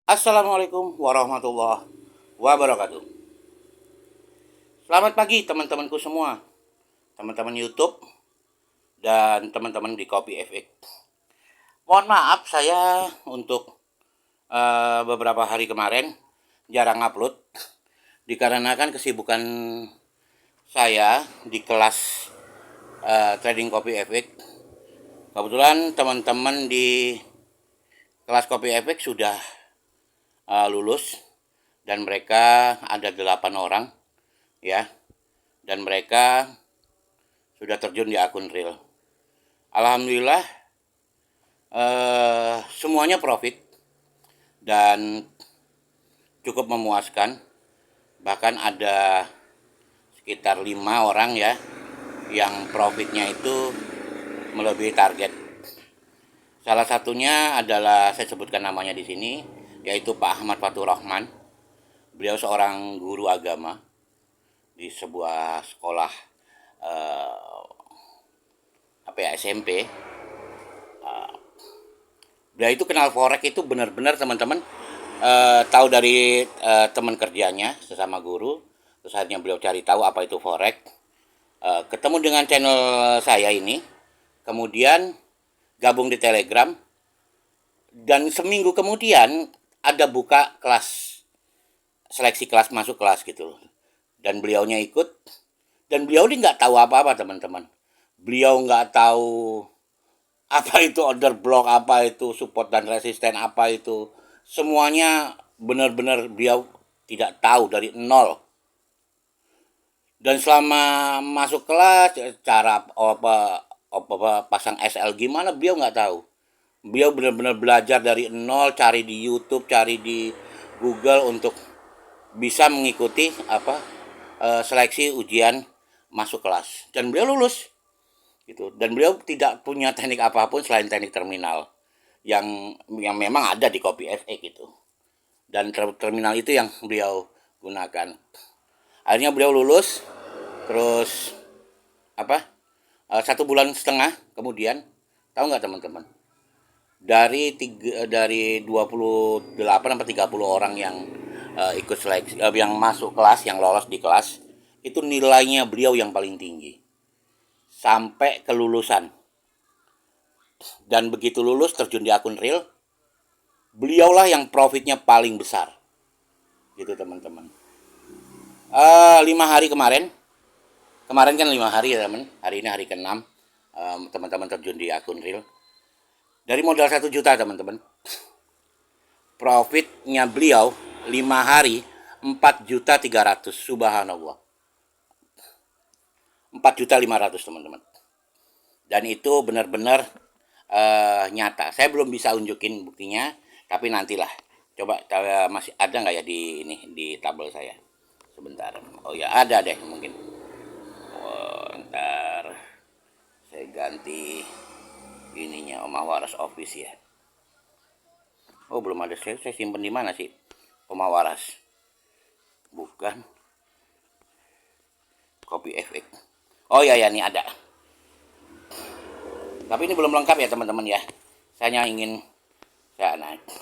Assalamualaikum warahmatullahi wabarakatuh. Selamat pagi teman-temanku semua, teman-teman YouTube dan teman-teman di Kopi FX. Mohon maaf saya untuk beberapa hari kemarin jarang upload dikarenakan kesibukan saya di kelas trading Kopi FX. Kebetulan teman-teman di kelas Kopi FX sudah lulus dan mereka ada 8 orang ya, dan mereka sudah terjun di akun real. Alhamdulillah semuanya profit dan cukup memuaskan. Bahkan ada sekitar 5 orang ya yang profitnya itu melebihi target. Salah satunya adalah, saya sebutkan namanya di sini, yaitu Pak Ahmad Fatur Rahman. Beliau seorang guru agama di sebuah sekolah SMP. Beliau itu kenal forex itu benar-benar teman-teman, tahu dari teman kerjanya sesama guru. Terus akhirnya beliau cari tahu apa itu forex, ketemu dengan channel saya ini, kemudian gabung di Telegram, dan seminggu kemudian ada buka kelas, seleksi kelas masuk kelas gitu loh. Dan beliaunya ikut, dan beliau ini nggak tahu apa-apa teman-teman. Beliau nggak tahu apa itu order block, apa itu support dan resisten, apa itu, semuanya benar-benar beliau tidak tahu dari nol. Dan selama masuk kelas, cara pasang SL gimana beliau nggak tahu. Beliau benar-benar belajar dari nol, cari di YouTube, cari di Google untuk bisa mengikuti seleksi ujian masuk kelas, dan beliau lulus gitu. Dan beliau tidak punya teknik apapun selain teknik terminal yang memang ada di Kopi FX gitu, dan terminal itu yang beliau gunakan. Akhirnya beliau lulus. Terus 1,5 bulan kemudian, tahu nggak teman-teman, dari 28 sampai 30 orang yang ikut seleksi, yang masuk kelas, yang lolos di kelas, itu nilainya beliau yang paling tinggi sampai kelulusan. Dan begitu lulus terjun di akun real, beliaulah yang profitnya paling besar gitu teman-teman. 5 hari kemarin kan 5 hari ya teman, hari ini hari ke-6, teman-teman terjun di akun real. Dari modal 1 juta teman-teman, profitnya beliau 5 hari 4.300.000, subhanallah, 4.500.000 teman-teman. Dan itu benar-benar nyata. Saya belum bisa unjukin buktinya, tapi nantilah. Coba masih ada nggak ya di tabel saya? Sebentar. Oh ya, ada deh mungkin. Oh, ntar saya ganti ininya, Omah Waras Office ya. Oh, belum ada. Saya simpen di mana sih Omah Waras? Bukan. Kopi FX. Oh ya ya, ini ada. Tapi ini belum lengkap ya teman-teman ya. Saya ingin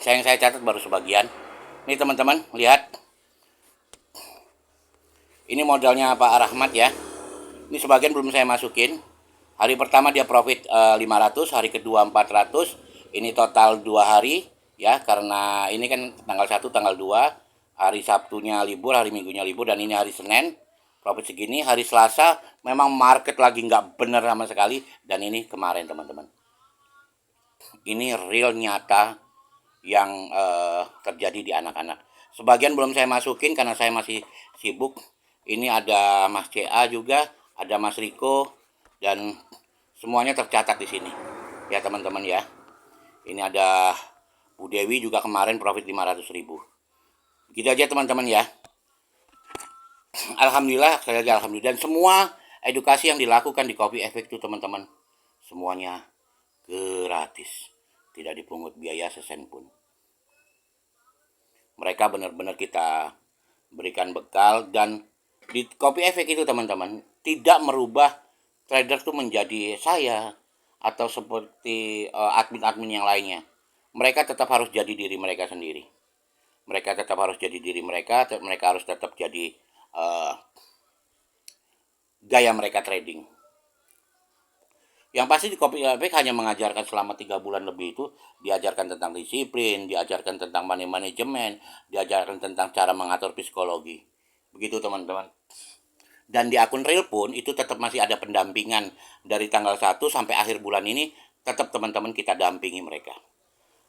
saya catat baru sebagian. Ini teman-teman lihat. Ini modalnya Pak Rahmat ya. Ini sebagian belum saya masukin. Hari pertama dia profit 500, hari kedua 400. Ini total 2 hari ya, karena ini kan tanggal 1, tanggal 2, hari Sabtunya libur, hari Minggunya libur, dan ini hari Senin. Profit segini. Hari Selasa memang market lagi nggak bener sama sekali, dan ini kemarin teman-teman. Ini real nyata yang terjadi di anak-anak. Sebagian belum saya masukin karena saya masih sibuk. Ini ada Mas CA juga, ada Mas Riko, dan semuanya tercatat di sini ya teman-teman ya. Ini ada Bu Dewi juga, kemarin profit 500.000. Gitu aja teman-teman ya. Alhamdulillah, sekali lagi alhamdulillah. Dan semua edukasi yang dilakukan di Kopi FX itu teman-teman, semuanya gratis, tidak dipungut biaya sesen pun. Mereka benar-benar kita berikan bekal, dan di Kopi FX itu teman-teman tidak merubah trader itu menjadi saya atau seperti admin-admin yang lainnya. Mereka tetap harus jadi diri mereka sendiri. mereka tetap harus jadi diri mereka, mereka harus tetap jadi gaya mereka trading. Yang pasti di Kopi Efek hanya mengajarkan selama 3 bulan lebih itu, diajarkan tentang disiplin, diajarkan tentang money management, diajarkan tentang cara mengatur psikologi. Begitu teman-teman. Dan di akun real pun itu tetap masih ada pendampingan dari tanggal 1 sampai akhir bulan ini, tetap teman-teman kita dampingi mereka.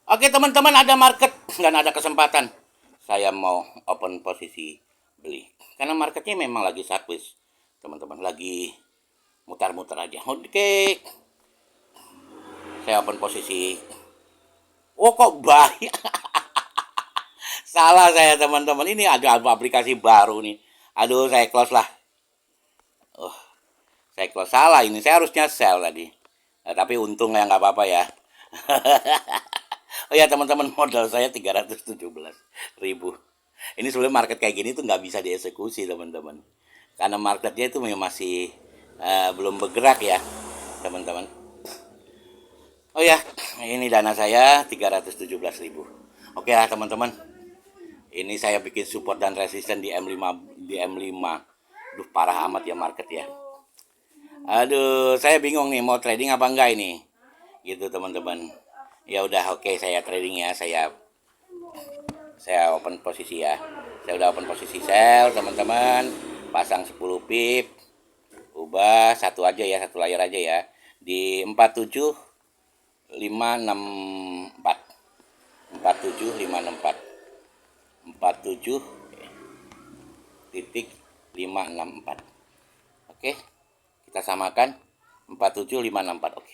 Oke teman-teman, ada market dan ada kesempatan. Saya mau open posisi beli. Karena marketnya memang lagi sideways, teman-teman. Lagi mutar-mutar aja. Oke. Saya open posisi. Oh kok bahaya. Salah saya teman-teman. Ini ada aplikasi baru nih. Aduh, saya close lah. Oh, saya close salah ini. Saya harusnya sell tadi. Tapi untung ya nggak apa-apa ya. Oh ya teman-teman, modal saya 317.000. Ini sebelum market kayak gini tuh nggak bisa dieksekusi teman-teman. Karena marketnya itu masih belum bergerak ya teman-teman. Oh ya, ini dana saya 317.000. Oke lah teman-teman. Ini saya bikin support dan resisten di M5. Duh, parah amat ya market ya. Aduh, saya bingung nih mau trading apa enggak ini. Gitu teman-teman. Ya udah, oke, saya trading ya. Saya open posisi ya. Saya udah open posisi sell teman-teman. Pasang 10 pip. Ubah satu aja ya, satu layar aja ya. Di 47564. 47564. 47.564. Oke, kita samakan 47564. Oke.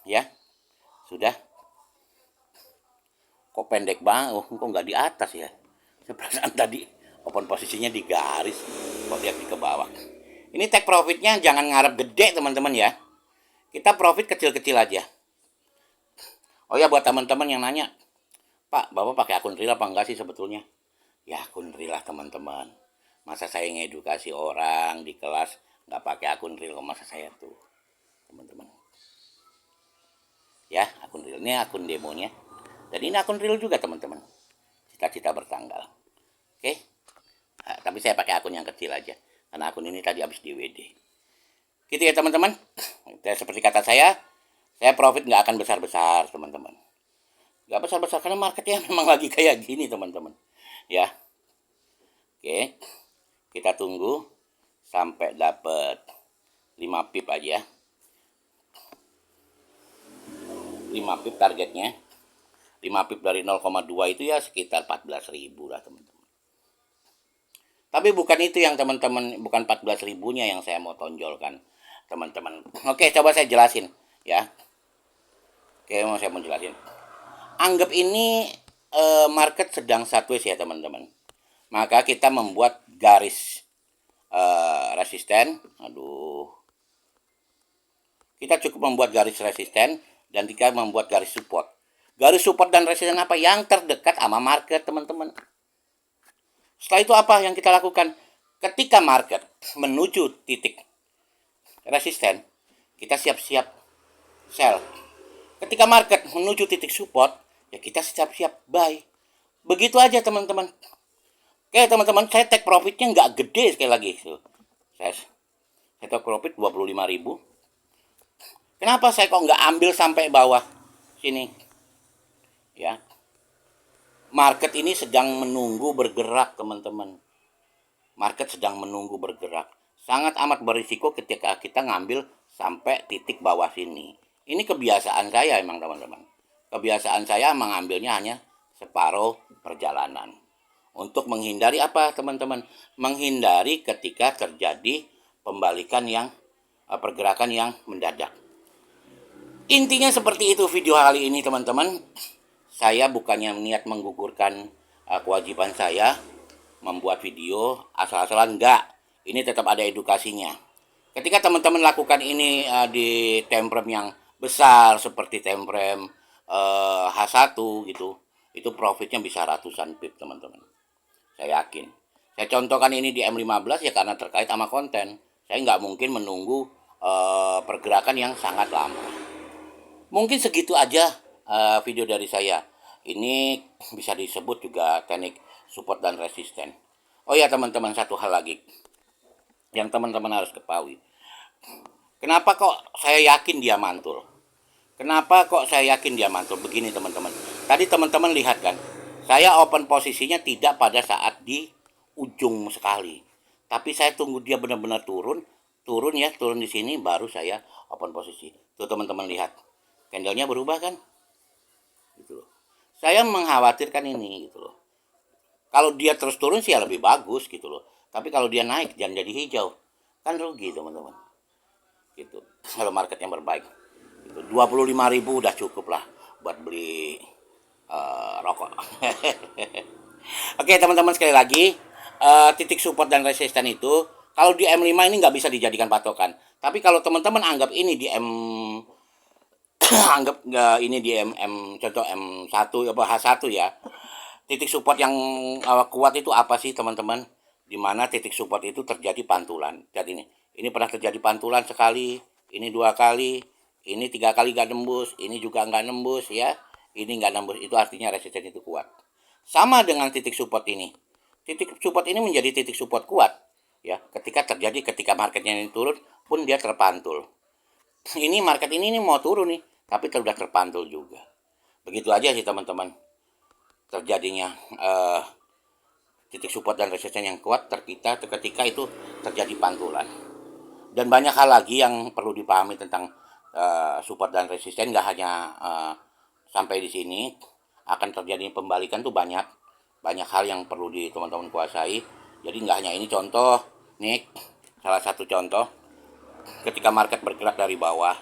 Ya, sudah. Kok pendek banget? Oh, kok nggak di atas ya? Saya perasaan tadi open posisinya di garis, kok dia di ke bawah. Ini take profitnya jangan ngarep gede teman-teman ya. Kita profit kecil-kecil aja. Oh ya, buat teman-teman yang nanya, Pak, Bapak pakai akun real apa enggak sih sebetulnya? Ya akun real lah teman-teman. Masa saya ngedukasi orang di kelas nggak pakai akun real, masa saya tuh teman-teman. Ya akun real, ini akun demonya. Dan ini akun real juga teman-teman. Cita-cita bertanggal. Oke. Nah, tapi saya pakai akun yang kecil aja. Karena akun ini tadi habis di WD. Gitu ya teman-teman. Seperti kata saya profit nggak akan besar-besar teman-teman. Nggak besar-besar karena marketnya memang lagi kayak gini teman-teman. Ya. Oke. Kita tunggu sampai dapat 5 pip aja. 5 pip targetnya. 5 pip dari 0,2 itu ya sekitar 14.000 lah teman-teman. Tapi bukan itu yang teman-teman, bukan 14.000-nya yang saya mau tonjolkan teman-teman. Oke, coba saya jelasin ya. Oke, saya mau jelasin. Anggap ini market sedang sideways ya teman-teman. Maka kita membuat garis resisten. Aduh. Kita cukup membuat garis resisten dan kita membuat garis support. Garis support dan resisten apa? Yang terdekat sama market teman-teman. Setelah itu apa yang kita lakukan? Ketika market menuju titik resisten, kita siap-siap sell. Ketika market menuju titik support, ya kita siap-siap buy. Begitu aja teman-teman. Oke teman-teman, saya take profitnya nggak gede sekali lagi. Saya take profit 25.000. Kenapa saya kok nggak ambil sampai bawah sini? Ya, market ini sedang menunggu bergerak teman-teman. Market sedang menunggu bergerak. Sangat amat berisiko ketika kita ngambil sampai titik bawah sini. Ini kebiasaan saya emang teman-teman. Kebiasaan saya mengambilnya hanya separuh perjalanan. Untuk menghindari apa teman-teman? Menghindari ketika terjadi pembalikan yang pergerakan yang mendadak. Intinya seperti itu video kali ini teman-teman. Saya bukannya niat menggugurkan kewajiban saya membuat video asal-asalan, enggak. Ini tetap ada edukasinya. Ketika teman-teman lakukan ini di time frame yang besar seperti time frame H1 gitu, itu profitnya bisa ratusan pip teman-teman. Saya yakin. Saya contohkan ini di M15 ya karena terkait sama konten. Saya nggak mungkin menunggu pergerakan yang sangat lama. Mungkin segitu aja video dari saya. Ini bisa disebut juga teknik support dan resisten. Oh ya teman-teman, satu hal lagi yang teman-teman harus ketahui. Kenapa kok saya yakin dia mantul? Kenapa kok saya yakin dia mantul? Begini teman-teman. Tadi teman-teman lihat kan, saya open posisinya tidak pada saat di ujung sekali. Tapi saya tunggu dia benar-benar turun, turun di sini baru saya open posisi. Tuh teman-teman lihat. Candlenya berubah kan? Gitu loh. Saya mengkhawatirkan ini gitu loh. Kalau dia terus turun sih ya lebih bagus gitu loh. Tapi kalau dia naik jangan jadi hijau. Kan rugi teman-teman. Gitu. Kalau marketnya berbaik. Gitu. 25.000 udah cukup lah buat beli rokok. Oke teman-teman, sekali lagi titik support dan resisten itu kalau di M5 ini nggak bisa dijadikan patokan. Tapi kalau teman-teman anggap ini di M anggap nggak ini di contoh M1 apa H1 ya. Titik support yang kuat itu apa sih teman-teman? Dimana titik support itu terjadi pantulan. Jadi ini pernah terjadi pantulan sekali, ini 2 kali, ini 3 kali nggak nembus, ini juga nggak nembus ya, ini nggak nembus, itu artinya resisten itu kuat. Sama dengan titik support ini. Titik support ini menjadi titik support kuat ya. Ketika marketnya ini turun pun dia terpantul. Ini market ini mau turun nih, tapi sudah terpantul juga. Begitu aja sih teman-teman. Terjadinya titik support dan resisten yang kuat ketika itu terjadi pantulan. Dan banyak hal lagi yang perlu dipahami tentang support dan resisten. Nggak hanya sampai di sini, akan terjadi pembalikan tuh banyak hal yang perlu teman-teman kuasai. Jadi nggak hanya ini, contoh nih, salah satu contoh ketika market bergerak dari bawah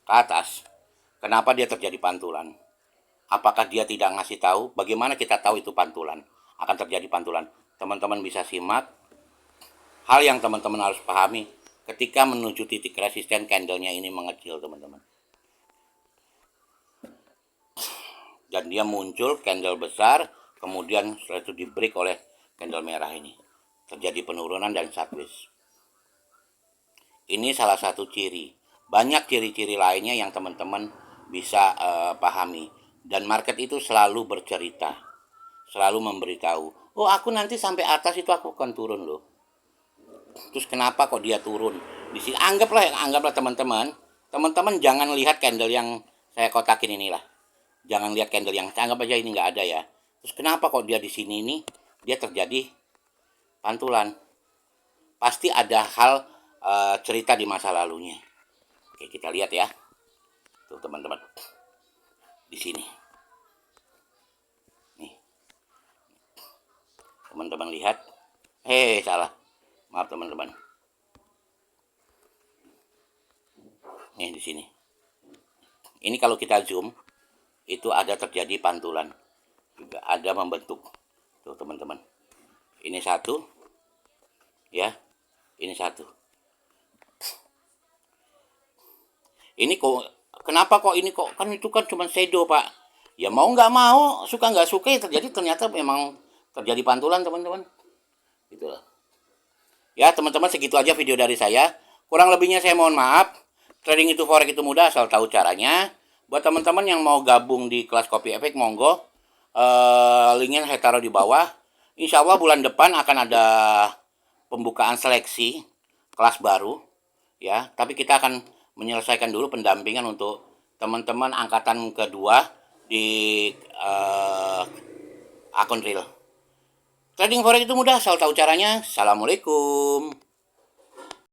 ke atas, kenapa dia terjadi pantulan? Apakah dia tidak ngasih tahu? Bagaimana kita tahu itu pantulan? Akan terjadi pantulan. Teman-teman bisa simak. Hal yang teman-teman harus pahami ketika menuju titik resisten, candlenya ini mengecil teman-teman. Dan dia muncul candle besar, kemudian setelah itu di break oleh candle merah ini. Terjadi penurunan dan sideways. Ini salah satu ciri. Banyak ciri-ciri lainnya yang teman-teman bisa pahami. Dan market itu selalu bercerita, selalu memberitahu, oh aku nanti sampai atas itu aku akan turun loh. Terus kenapa kok dia turun? Di sini anggaplah teman-teman jangan lihat candle yang saya kotakin inilah. Jangan lihat candle yang anggap aja ini nggak ada ya. Terus kenapa kok dia di sini ini dia terjadi pantulan? Pasti ada hal cerita di masa lalunya. Oke, kita lihat ya. Tuh teman-teman. Di sini. Nih. Teman-teman lihat. Salah. Maaf teman-teman. Nih di sini. Ini kalau kita zoom itu ada terjadi pantulan. Juga ada membentuk. Tuh teman-teman. Ini satu. Ya. Ini satu. Ini kok kenapa kok ini kok, kan itu kan cuma shadow pak. Ya mau nggak mau, suka nggak suka ya ternyata memang terjadi pantulan teman-teman. Gitu loh. Ya teman-teman, segitu aja video dari saya. Kurang lebihnya saya mohon maaf. Trading itu forex itu mudah asal tahu caranya. Buat teman-teman yang mau gabung di kelas Copy Efek, monggo. Linknya saya taruh di bawah. Insya Allah bulan depan akan ada pembukaan seleksi kelas baru. Ya, tapi kita akan menyelesaikan dulu pendampingan untuk teman-teman angkatan kedua di akun real. Trading forex itu mudah asal tahu caranya. Assalamualaikum.